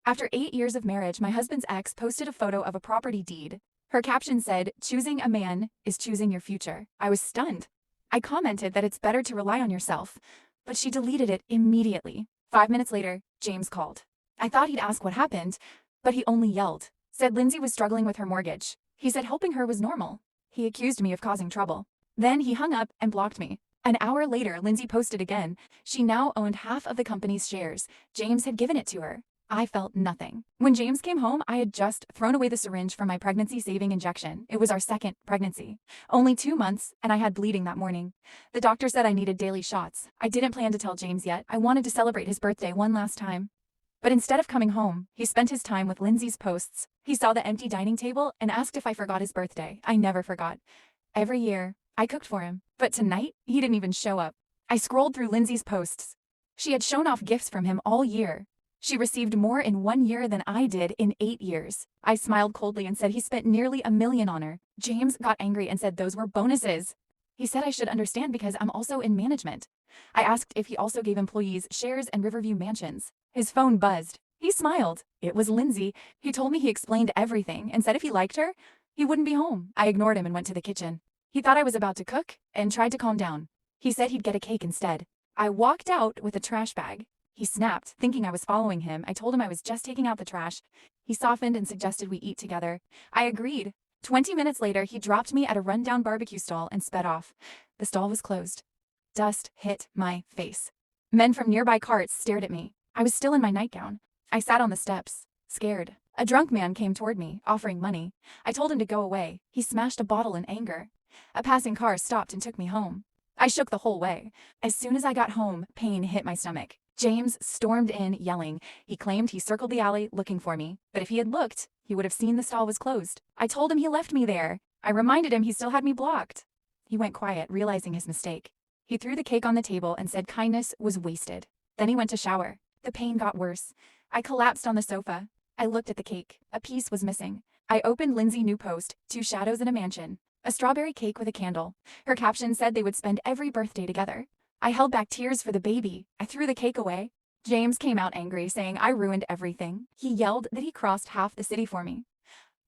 After 8 years of marriage, my husband's ex posted a photo of a property deed. Her caption said, "Choosing a man is choosing your future." I was stunned. I commented that it's better to rely on yourself, but she deleted it immediately. 5 minutes later, James called. I thought he'd ask what happened, but he only yelled. Said Lindsay was struggling with her mortgage. He said helping her was normal. He accused me of causing trouble. Then he hung up and blocked me. An hour later, Lindsay posted again. She now owned half of the company's shares. James had given it to her. I felt nothing. When James came home, I had just thrown away the syringe from my pregnancy-saving injection. It was our second pregnancy. Only 2 months, and I had bleeding that morning. The doctor said I needed daily shots. I didn't plan to tell James yet. I wanted to celebrate his birthday one last time. But instead of coming home, he spent his time with Lindsay's posts. He saw the empty dining table and asked if I forgot his birthday. I never forgot. Every year, I cooked for him. But tonight, he didn't even show up. I scrolled through Lindsay's posts. She had shown off gifts from him all year. She received more in 1 year than I did in 8 years. I smiled coldly and said he spent nearly $1 million on her. James got angry and said those were bonuses. He said I should understand because I'm also in management. I asked if he also gave employees shares in Riverview mansions. His phone buzzed. He smiled. It was Lindsay. He told me he explained everything and said if he liked her, he wouldn't be home. I ignored him and went to the kitchen. He thought I was about to cook and tried to calm down. He said he'd get a cake instead. I walked out with a trash bag. He snapped, thinking I was following him. I told him I was just taking out the trash. He softened and suggested we eat together. I agreed. 20 minutes later, he dropped me at a rundown barbecue stall and sped off. The stall was closed. Dust hit my face. Men from nearby carts stared at me. I was still in my nightgown. I sat on the steps, scared. A drunk man came toward me, offering money. I told him to go away. He smashed a bottle in anger. A passing car stopped and took me home. I shook the whole way. As soon as I got home, pain hit my stomach. James stormed in, yelling. He claimed he circled the alley looking for me, but if he had looked, he would have seen the stall was closed. I told him he left me there. I reminded him he still had me blocked. He went quiet, realizing his mistake. He threw the cake on the table and said kindness was wasted. Then he went to shower. The pain got worse. I collapsed on the sofa. I looked at the cake. A piece was missing. I opened Lindsay's new post, 2 shadows in a mansion. A strawberry cake with a candle. Her caption said they would spend every birthday together. I held back tears for the baby. I threw the cake away. James came out angry, saying I ruined everything. He yelled that he crossed half the city for me.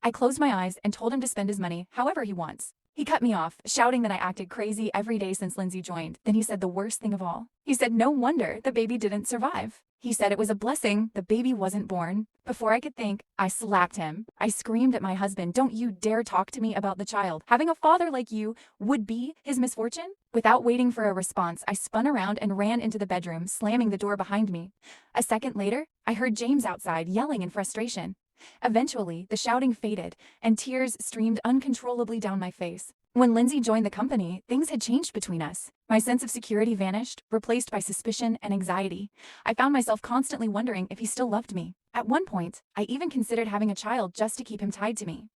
I closed my eyes and told him to spend his money however he wants. He cut me off, shouting that I acted crazy every day since Lindsay joined. Then he said the worst thing of all. He said no wonder the baby didn't survive. He said it was a blessing the baby wasn't born. Before I could think, I slapped him. I screamed at my husband, "Don't you dare talk to me about the child. Having a father like you would be his misfortune?" Without waiting for a response, I spun around and ran into the bedroom, slamming the door behind me. A second later, I heard James outside yelling in frustration. Eventually, the shouting faded, and tears streamed uncontrollably down my face. When Lindsay joined the company, things had changed between us. My sense of security vanished, replaced by suspicion and anxiety. I found myself constantly wondering if he still loved me. At one point, I even considered having a child just to keep him tied to me.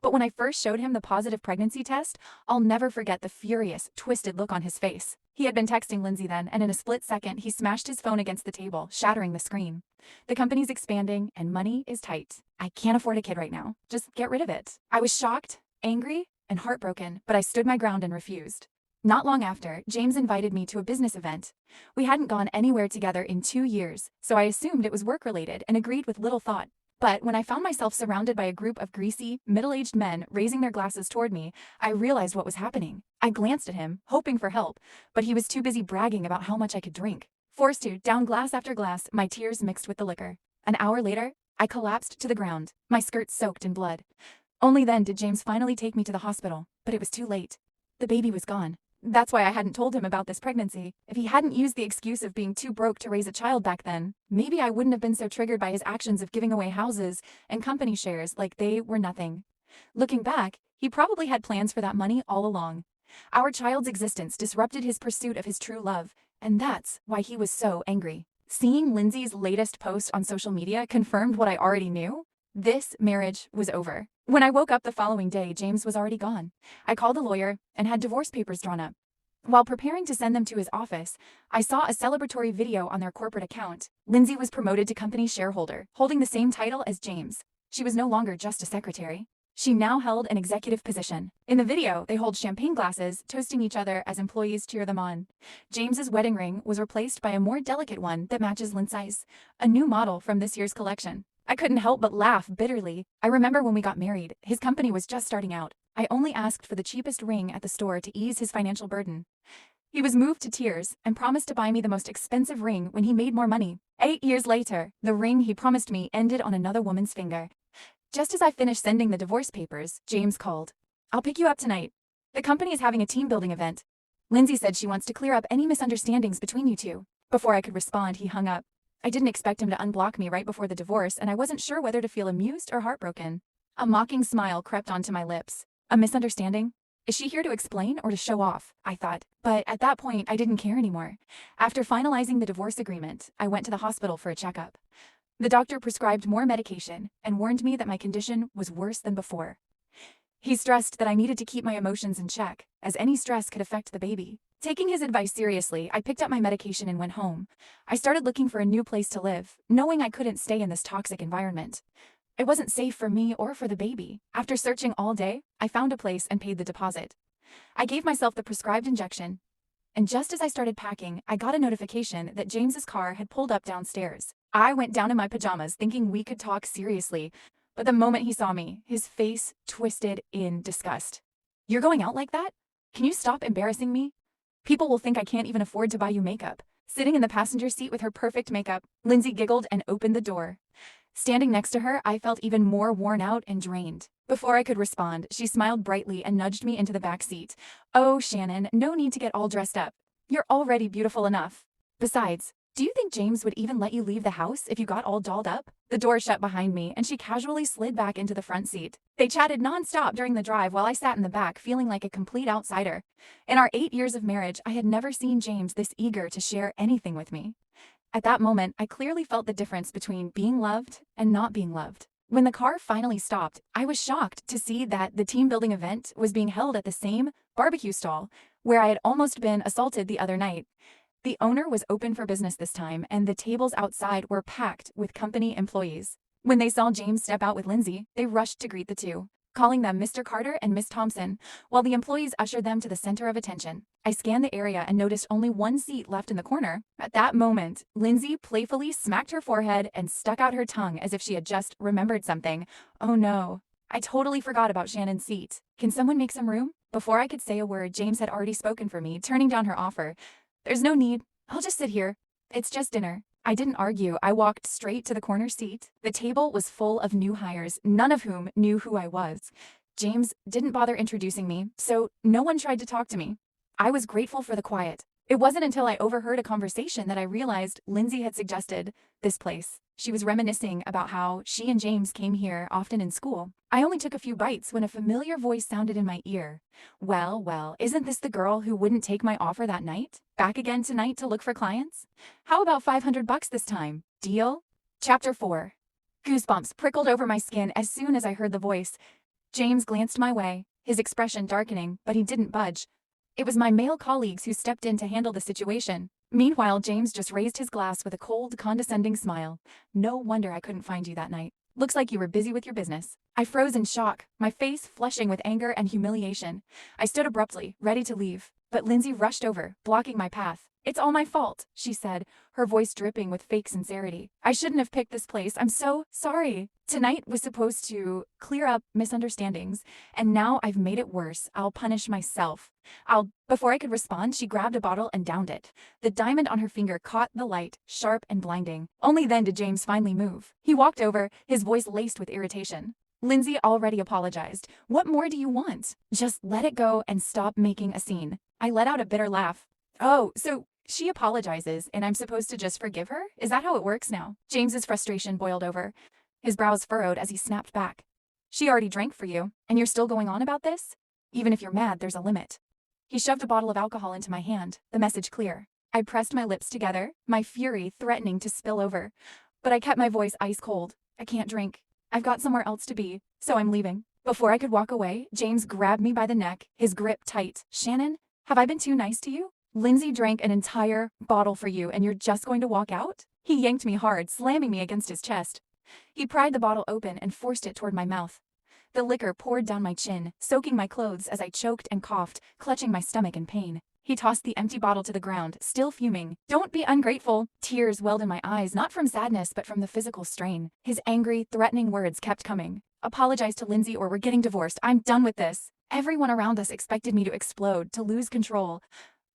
But when I first showed him the positive pregnancy test, I'll never forget the furious, twisted look on his face. He had been texting Lindsay then, and in a split second, he smashed his phone against the table, shattering the screen. The company's expanding, and money is tight. I can't afford a kid right now. Just get rid of it. I was shocked, angry, and heartbroken, but I stood my ground and refused. Not long after, James invited me to a business event. We hadn't gone anywhere together in 2 years, so I assumed it was work-related and agreed with little thought. But when I found myself surrounded by a group of greasy, middle-aged men raising their glasses toward me, I realized what was happening. I glanced at him, hoping for help, but he was too busy bragging about how much I could drink. Forced to down glass after glass, my tears mixed with the liquor. An hour later, I collapsed to the ground, my skirt soaked in blood. Only then did James finally take me to the hospital, but it was too late. The baby was gone. That's why I hadn't told him about this pregnancy. If he hadn't used the excuse of being too broke to raise a child back then, maybe I wouldn't have been so triggered by his actions of giving away houses and company shares like they were nothing. Looking back, he probably had plans for that money all along. Our child's existence disrupted his pursuit of his true love, and that's why he was so angry. Seeing Lindsay's latest post on social media confirmed what I already knew. This marriage was over. When I woke up the following day, James was already gone. I called a lawyer and had divorce papers drawn up. While preparing to send them to his office, I saw a celebratory video on their corporate account. Lindsay was promoted to company shareholder, holding the same title as James. She was no longer just a secretary. She now held an executive position. In the video, they hold champagne glasses, toasting each other as employees cheer them on. James's wedding ring was replaced by a more delicate one that matches Lindsay's, a new model from this year's collection. I couldn't help but laugh bitterly. I remember when we got married, his company was just starting out. I only asked for the cheapest ring at the store to ease his financial burden. He was moved to tears and promised to buy me the most expensive ring when he made more money. 8 years later, the ring he promised me ended on another woman's finger. Just as I finished sending the divorce papers, James called. "I'll pick you up tonight. The company is having a team-building event. Lindsay said she wants to clear up any misunderstandings between you two." Before I could respond, he hung up. I didn't expect him to unblock me right before the divorce, and I wasn't sure whether to feel amused or heartbroken. A mocking smile crept onto my lips. A misunderstanding? Is she here to explain or to show off? I thought. But at that point, I didn't care anymore. After finalizing the divorce agreement, I went to the hospital for a checkup. The doctor prescribed more medication and warned me that my condition was worse than before. He stressed that I needed to keep my emotions in check, as any stress could affect the baby. Taking his advice seriously, I picked up my medication and went home. I started looking for a new place to live, knowing I couldn't stay in this toxic environment. It wasn't safe for me or for the baby. After searching all day, I found a place and paid the deposit. I gave myself the prescribed injection, and just as I started packing, I got a notification that James's car had pulled up downstairs. I went down in my pajamas thinking we could talk seriously, but the moment he saw me, his face twisted in disgust. "You're going out like that? Can you stop embarrassing me? People will think I can't even afford to buy you makeup." Sitting in the passenger seat with her perfect makeup, Lindsay giggled and opened the door. Standing next to her, I felt even more worn out and drained. Before I could respond, she smiled brightly and nudged me into the back seat. "Oh, Shannon, no need to get all dressed up. You're already beautiful enough. Besides, do you think James would even let you leave the house if you got all dolled up?" The door shut behind me, and she casually slid back into the front seat. They chatted nonstop during the drive while I sat in the back feeling like a complete outsider. In our 8 years of marriage, I had never seen James this eager to share anything with me. At that moment, I clearly felt the difference between being loved and not being loved. When the car finally stopped, I was shocked to see that the team-building event was being held at the same barbecue stall where I had almost been assaulted the other night. The owner was open for business this time, and the tables outside were packed with company employees. When they saw James step out with Lindsay, they rushed to greet the two, calling them Mr. Carter and Miss Thompson, while the employees ushered them to the center of attention. I scanned the area and noticed only one seat left in the corner. At that moment, Lindsay playfully smacked her forehead and stuck out her tongue as if she had just remembered something. "Oh no, I totally forgot about Shannon's seat. Can someone make some room?" Before I could say a word, James had already spoken for me, turning down her offer. "There's no need. I'll just sit here. It's just dinner." I didn't argue. I walked straight to the corner seat. The table was full of new hires, none of whom knew who I was. James didn't bother introducing me, so no one tried to talk to me. I was grateful for the quiet. It wasn't until I overheard a conversation that I realized Lindsay had suggested this place. She was reminiscing about how she and James came here often in school. I only took a few bites when a familiar voice sounded in my ear. Well, isn't this the girl who wouldn't take my offer that night? Back again tonight to look for clients? How about $500 this time? Deal?" Chapter 4. Goosebumps prickled over my skin as soon as I heard the voice. James glanced my way, his expression darkening, but he didn't budge. It was my male colleagues who stepped in to handle the situation. Meanwhile, James just raised his glass with a cold, condescending smile. "No wonder I couldn't find you that night. Looks like you were busy with your business." I froze in shock, my face flushing with anger and humiliation. I stood abruptly, ready to leave, but Lindsay rushed over, blocking my path. "It's all my fault," she said, her voice dripping with fake sincerity. "I shouldn't have picked this place. I'm so sorry. Tonight was supposed to clear up misunderstandings, and now I've made it worse. I'll punish myself. Before I could respond, she grabbed a bottle and downed it. The diamond on her finger caught the light, sharp and blinding. Only then did James finally move. He walked over, his voice laced with irritation. "Lindsay already apologized. What more do you want? Just let it go and stop making a scene." I let out a bitter laugh. "Oh, so she apologizes and I'm supposed to just forgive her? Is that how it works now?" James's frustration boiled over. His brows furrowed as he snapped back. "She already drank for you, and you're still going on about this? Even if you're mad, there's a limit." He shoved a bottle of alcohol into my hand, the message clear. I pressed my lips together, my fury threatening to spill over. But I kept my voice ice cold. "I can't drink. I've got somewhere else to be, so I'm leaving." Before I could walk away, James grabbed me by the neck, his grip tight. "Shannon, have I been too nice to you? Lindsay drank an entire bottle for you and you're just going to walk out?" He yanked me hard, slamming me against his chest. He pried the bottle open and forced it toward my mouth. The liquor poured down my chin, soaking my clothes as I choked and coughed, clutching my stomach in pain. He tossed the empty bottle to the ground, still fuming. "Don't be ungrateful." Tears welled in my eyes, not from sadness, but from the physical strain. His angry, threatening words kept coming. "Apologize to Lindsay or we're getting divorced. I'm done with this." Everyone around us expected me to explode, to lose control.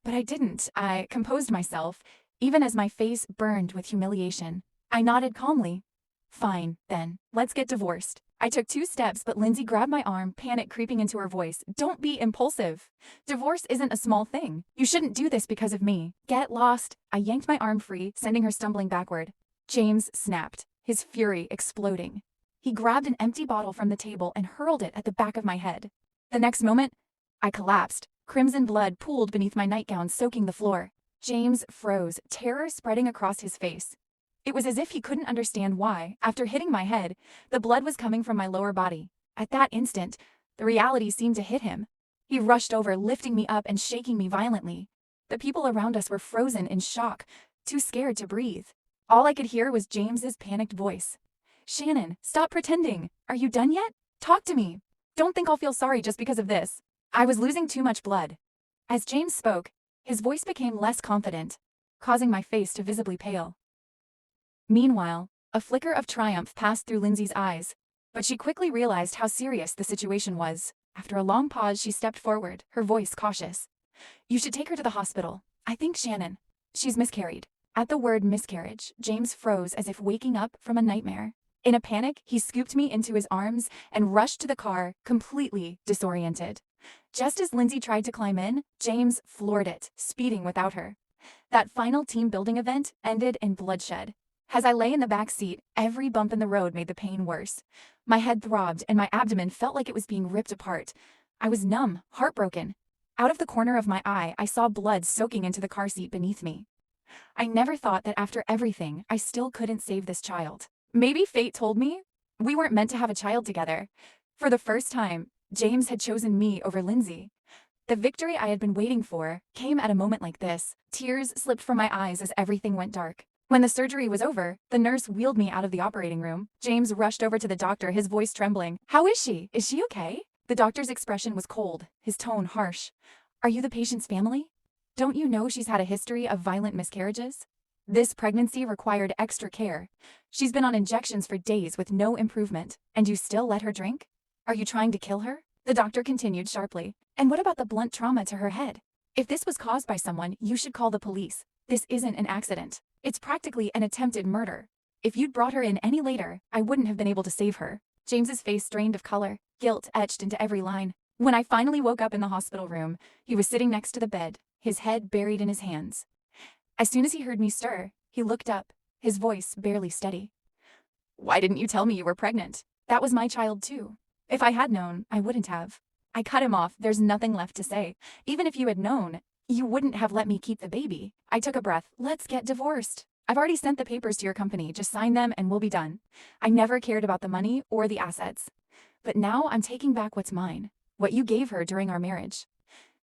But I didn't. I composed myself, even as my face burned with humiliation. I nodded calmly. "Fine, then. Let's get divorced." I took 2 steps, but Lindsay grabbed my arm, panic creeping into her voice. "Don't be impulsive. Divorce isn't a small thing. You shouldn't do this because of me. Get lost." I yanked my arm free, sending her stumbling backward. James snapped, his fury exploding. He grabbed an empty bottle from the table and hurled it at the back of my head. The next moment, I collapsed. Crimson blood pooled beneath my nightgown, soaking the floor. James froze, terror spreading across his face. It was as if he couldn't understand why, after hitting my head, the blood was coming from my lower body. At that instant, the reality seemed to hit him. He rushed over, lifting me up and shaking me violently. The people around us were frozen in shock, too scared to breathe. All I could hear was James's panicked voice. "Shannon, stop pretending. Are you done yet? Talk to me. Don't think I'll feel sorry just because of this." I was losing too much blood. As James spoke, his voice became less confident, causing my face to visibly pale. Meanwhile, a flicker of triumph passed through Lindsay's eyes, but she quickly realized how serious the situation was. After a long pause, she stepped forward, her voice cautious. "You should take her to the hospital. I think Shannon. She's miscarried." At the word miscarriage, James froze as if waking up from a nightmare. In a panic, he scooped me into his arms and rushed to the car, completely disoriented. Just as Lindsay tried to climb in, James floored it, speeding without her. That final team-building event ended in bloodshed. As I lay in the back seat, every bump in the road made the pain worse. My head throbbed and my abdomen felt like it was being ripped apart. I was numb, heartbroken. Out of the corner of my eye, I saw blood soaking into the car seat beneath me. I never thought that after everything, I still couldn't save this child. Maybe fate told me we weren't meant to have a child together. For the first time, James had chosen me over Lindsay. The victory I had been waiting for came at a moment like this. Tears slipped from my eyes as everything went dark. When the surgery was over, the nurse wheeled me out of the operating room. James rushed over to the doctor, his voice trembling. "How is she? Is she okay?" The doctor's expression was cold, his tone harsh. "Are you the patient's family? Don't you know she's had a history of violent miscarriages? This pregnancy required extra care. She's been on injections for days with no improvement, and you still let her drink? Are you trying to kill her?" The doctor continued sharply. "And what about the blunt trauma to her head? If this was caused by someone, you should call the police. This isn't an accident. It's practically an attempted murder. If you'd brought her in any later, I wouldn't have been able to save her." James's face strained of color, guilt etched into every line. When I finally woke up in the hospital room, he was sitting next to the bed, his head buried in his hands. As soon as he heard me stir, he looked up, his voice barely steady. "Why didn't you tell me you were pregnant? That was my child too. If I had known, I wouldn't have." I cut him off. "There's nothing left to say. Even if you had known, you wouldn't have let me keep the baby." I took a breath. "Let's get divorced. I've already sent the papers to your company. Just sign them and we'll be done. I never cared about the money or the assets. But now I'm taking back what's mine, what you gave her during our marriage.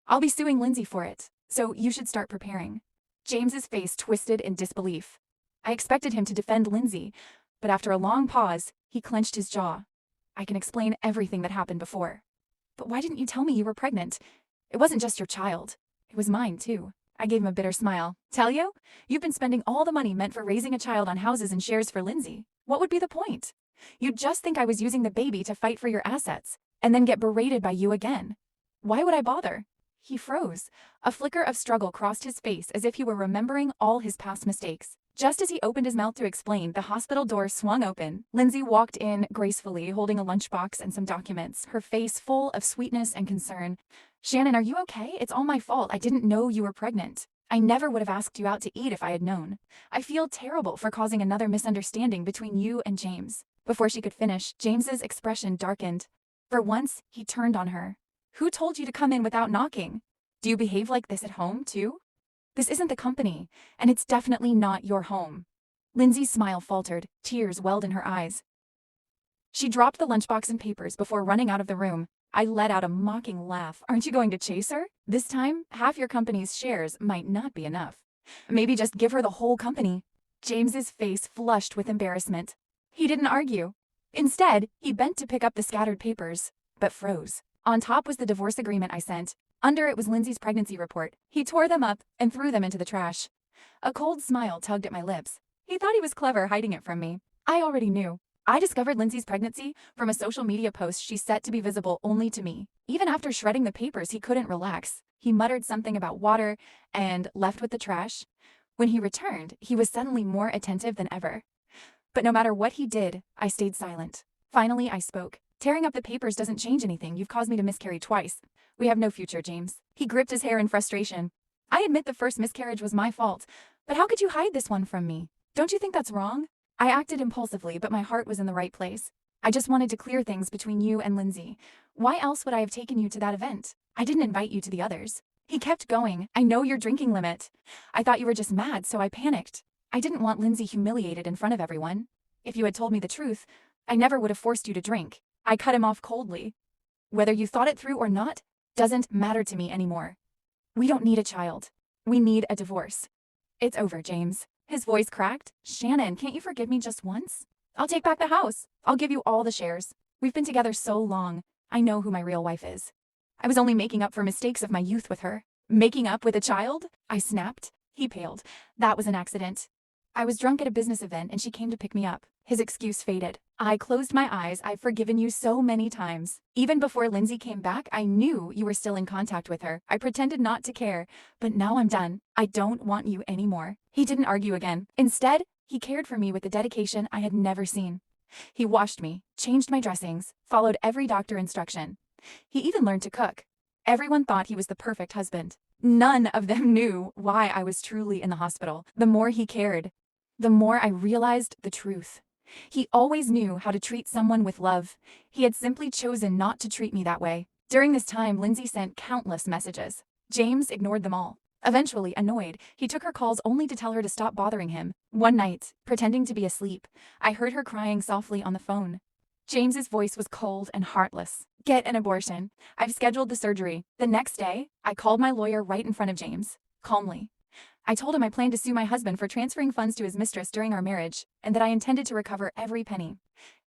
I'll be suing Lindsay for it, so you should start preparing." James's face twisted in disbelief. I expected him to defend Lindsay, but after a long pause, he clenched his jaw. "I can explain everything that happened before. But why didn't you tell me you were pregnant? It wasn't just your child. It was mine, too." I gave him a bitter smile. "Tell you? You've been spending all the money meant for raising a child on houses and shares for Lindsay. What would be the point? You'd just think I was using the baby to fight for your assets, and then get berated by you again. Why would I bother?" He froze. A flicker of struggle crossed his face as if he were remembering all his past mistakes. Just as he opened his mouth to explain, the hospital door swung open. Lindsay walked in gracefully, holding a lunchbox and some documents, her face full of sweetness and concern. "Shannon, are you okay? It's all my fault. I didn't know you were pregnant. I never would have asked you out to eat if I had known. I feel terrible for causing another misunderstanding between you and James." Before she could finish, James's expression darkened. For once, he turned on her. "Who told you to come in without knocking? Do you behave like this at home, too? This isn't the company, and it's definitely not your home." Lindsay's smile faltered, tears welled in her eyes. She dropped the lunchbox and papers before running out of the room. I let out a mocking laugh. "Aren't you going to chase her? This time, half your company's shares might not be enough. Maybe just give her the whole company." James's face flushed with embarrassment. He didn't argue. Instead, he bent to pick up the scattered papers, but froze. On top was the divorce agreement I sent, Under it was Lindsay's pregnancy report. He tore them up and threw them into the trash. A cold smile tugged at my lips. He thought he was clever hiding it from me. I already knew. I discovered Lindsay's pregnancy from a social media post she set to be visible only to me. Even after shredding the papers, he couldn't relax. He muttered something about water and left with the trash. When he returned, he was suddenly more attentive than ever. But no matter what he did, I stayed silent. Finally, I spoke. Tearing up the papers doesn't change anything. You've caused me to miscarry twice. We have no future, James. He gripped his hair in frustration. I admit the first miscarriage was my fault, but how could you hide this one from me? Don't you think that's wrong? I acted impulsively, but my heart was in the right place. I just wanted to clear things between you and Lindsay. Why else would I have taken you to that event? I didn't invite you to the others. He kept going. I know your drinking limit. I thought you were just mad, so I panicked. I didn't want Lindsay humiliated in front of everyone. If you had told me the truth, I never would have forced you to drink. I cut him off coldly. Whether you thought it through or not doesn't matter to me anymore. We don't need a child. We need a divorce. It's over, James. His voice cracked. Shannon, can't you forgive me just once? I'll take back the house. I'll give you all the shares. We've been together so long. I know who my real wife is. I was only making up for mistakes of my youth with her. Making up with a child? I snapped. He paled. That was an accident. I was drunk at a business event and she came to pick me up. His excuse faded. I closed my eyes. I've forgiven you so many times. Even before Lindsay came back, I knew you were still in contact with her. I pretended not to care, but now I'm done. I don't want you anymore. He didn't argue again. Instead, he cared for me with a dedication I had never seen. He washed me, changed my dressings, followed every doctor instruction. He even learned to cook. Everyone thought he was the perfect husband. None of them knew why I was truly in the hospital. The more he cared, the more I realized the truth. He always knew how to treat someone with love. He had simply chosen not to treat me that way. During this time, Lindsay sent countless messages. James ignored them all. Eventually, annoyed, he took her calls only to tell her to stop bothering him. One night, pretending to be asleep, I heard her crying softly on the phone. James's voice was cold and heartless. Get an abortion. I've scheduled the surgery. The next day, I called my lawyer right in front of James, calmly. I told him I planned to sue my husband for transferring funds to his mistress during our marriage, and that I intended to recover every penny.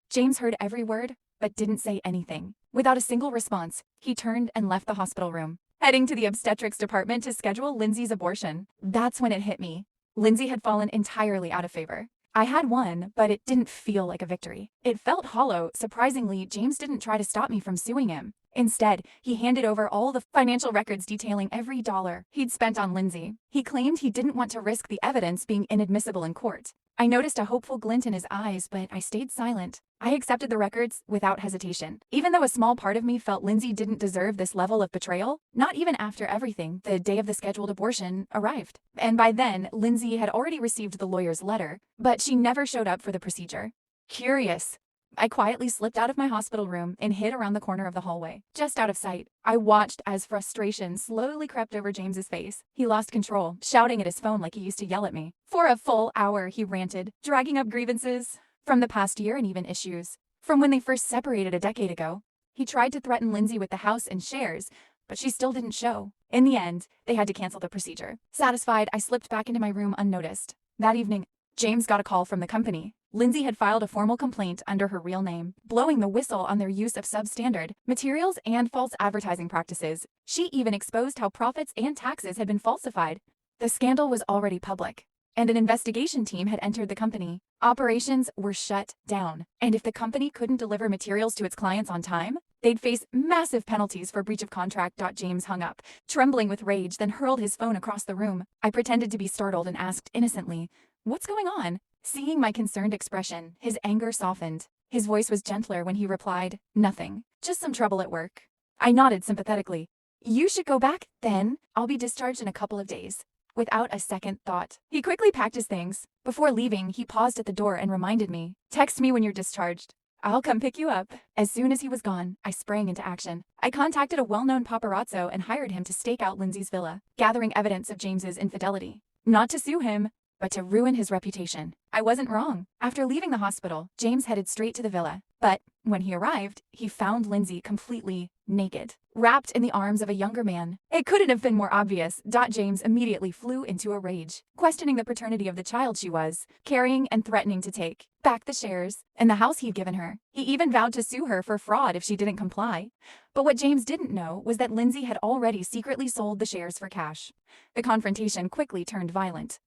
James heard every word, but didn't say anything. Without a single response, he turned and left the hospital room, heading to the obstetrics department to schedule Lindsay's abortion. That's when it hit me. Lindsay had fallen entirely out of favor. I had won, but it didn't feel like a victory. It felt hollow. Surprisingly, James didn't try to stop me from suing him. Instead, he handed over all the financial records detailing every dollar he'd spent on Lindsay. He claimed he didn't want to risk the evidence being inadmissible in court. I noticed a hopeful glint in his eyes, but I stayed silent. I accepted the records without hesitation. Even though a small part of me felt Lindsay didn't deserve this level of betrayal, not even after everything, the day of the scheduled abortion arrived. And by then, Lindsay had already received the lawyer's letter, but she never showed up for the procedure. Curious, I quietly slipped out of my hospital room and hid around the corner of the hallway, just out of sight. I watched as frustration slowly crept over James's face. He lost control, shouting at his phone like he used to yell at me. For a full hour, he ranted, dragging up grievances from the past year and even issues from when they first separated a decade ago. He tried to threaten Lindsay with the house and shares, but she still didn't show. In the end, they had to cancel the procedure. Satisfied, I slipped back into my room unnoticed. That evening, James got a call from the company. Lindsay had filed a formal complaint under her real name, blowing the whistle on their use of substandard materials and false advertising practices. She even exposed how profits and taxes had been falsified. The scandal was already public, and an investigation team had entered the company. Operations were shut down, and if the company couldn't deliver materials to its clients on time, they'd face massive penalties for breach of contract. James hung up, trembling with rage, then hurled his phone across the room. I pretended to be startled and asked innocently, "What's going on?" Seeing my concerned expression, his anger softened. His voice was gentler when he replied, "Nothing. Just some trouble at work." I nodded sympathetically. "You should go back, then. I'll be discharged in a couple of days." Without a second thought, he quickly packed his things. Before leaving, he paused at the door and reminded me, "Text me when you're discharged. I'll come pick you up." As soon as he was gone, I sprang into action. I contacted a well-known paparazzo and hired him to stake out Lindsay's villa, gathering evidence of James's infidelity. Not to sue him, but to ruin his reputation. I wasn't wrong. After leaving the hospital, James headed straight to the villa. But when he arrived, he found Lindsay completely naked, wrapped in the arms of a younger man. It couldn't have been more obvious. James immediately flew into a rage, questioning the paternity of the child she was carrying and threatening to take back the shares and the house he'd given her. He even vowed to sue her for fraud if she didn't comply. But what James didn't know was that Lindsay had already secretly sold the shares for cash. The confrontation quickly turned violent.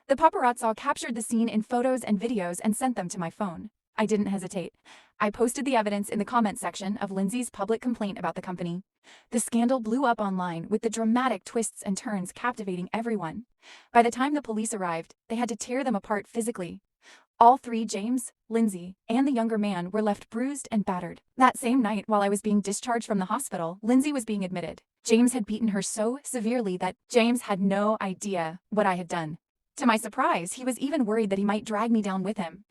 The paparazzi captured the scene in photos and videos and sent them to my phone. I didn't hesitate. I posted the evidence in the comment section of Lindsay's public complaint about the company. The scandal blew up online, with the dramatic twists and turns captivating everyone. By the time the police arrived, they had to tear them apart physically. All three, James, Lindsay, and the younger man, were left bruised and battered. That same night, while I was being discharged from the hospital, Lindsay was being admitted. James had beaten her so severely that James had no idea what I had done. To my surprise, he was even worried that he might drag me down with him.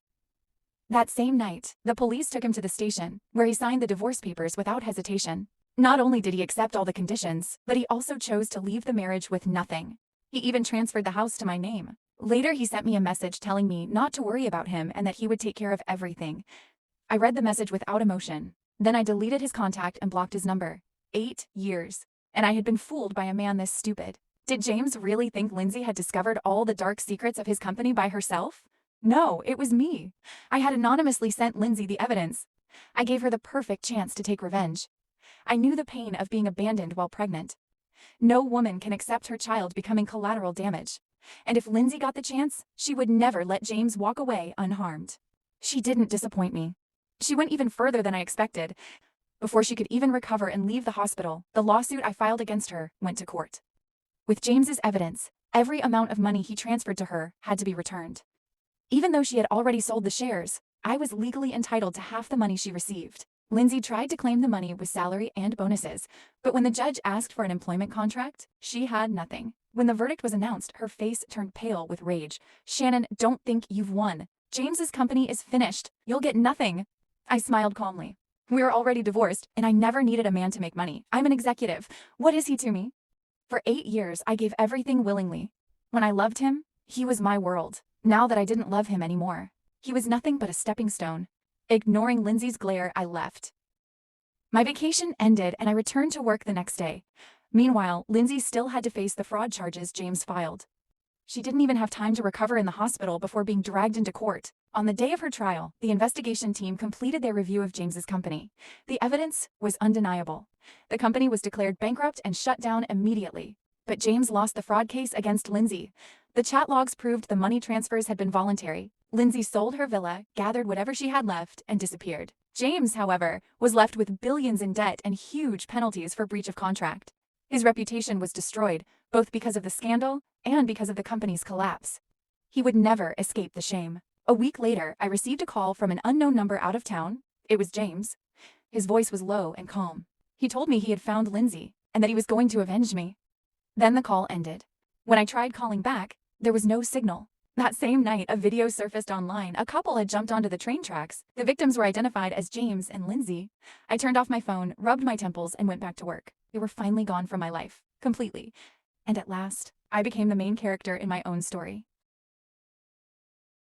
That same night, the police took him to the station, where he signed the divorce papers without hesitation. Not only did he accept all the conditions, but he also chose to leave the marriage with nothing. He even transferred the house to my name. Later, he sent me a message telling me not to worry about him and that he would take care of everything. I read the message without emotion. Then I deleted his contact and blocked his number. 8 years. And I had been fooled by a man this stupid. Did James really think Lindsay had discovered all the dark secrets of his company by herself? No, it was me. I had anonymously sent Lindsay the evidence. I gave her the perfect chance to take revenge. I knew the pain of being abandoned while pregnant. No woman can accept her child becoming collateral damage. And if Lindsay got the chance, she would never let James walk away unharmed. She didn't disappoint me. She went even further than I expected. Before she could even recover and leave the hospital, the lawsuit I filed against her went to court. With James's evidence, every amount of money he transferred to her had to be returned. Even though she had already sold the shares, I was legally entitled to half the money she received. Lindsay tried to claim the money with salary and bonuses, but when the judge asked for an employment contract, she had nothing. When the verdict was announced, her face turned pale with rage. "Shannon, don't think you've won. James's company is finished. You'll get nothing." I smiled calmly. We are already divorced, and I never needed a man to make money. I'm an executive. What is he to me? For 8 years, I gave everything willingly. When I loved him, he was my world. Now that I didn't love him anymore, he was nothing but a stepping stone. Ignoring Lindsay's glare, I left. My vacation ended and I returned to work the next day. Meanwhile, Lindsay still had to face the fraud charges James filed. She didn't even have time to recover in the hospital before being dragged into court. On the day of her trial, the investigation team completed their review of James's company. The evidence was undeniable. The company was declared bankrupt and shut down immediately. But James lost the fraud case against Lindsay. The chat logs proved the money transfers had been voluntary. Lindsay sold her villa, gathered whatever she had left, and disappeared. James, however, was left with billions in debt and huge penalties for breach of contract. His reputation was destroyed, both because of the scandal and because of the company's collapse. He would never escape the shame. A week later, I received a call from an unknown number out of town. It was James. His voice was low and calm. He told me he had found Lindsay and that he was going to avenge me. Then the call ended. When I tried calling back, there was no signal. That same night, a video surfaced online. A couple had jumped onto the train tracks. The victims were identified as James and Lindsay. I turned off my phone, rubbed my temples, and went back to work. They were finally gone from my life, completely. And at last, I became the main character in my own story.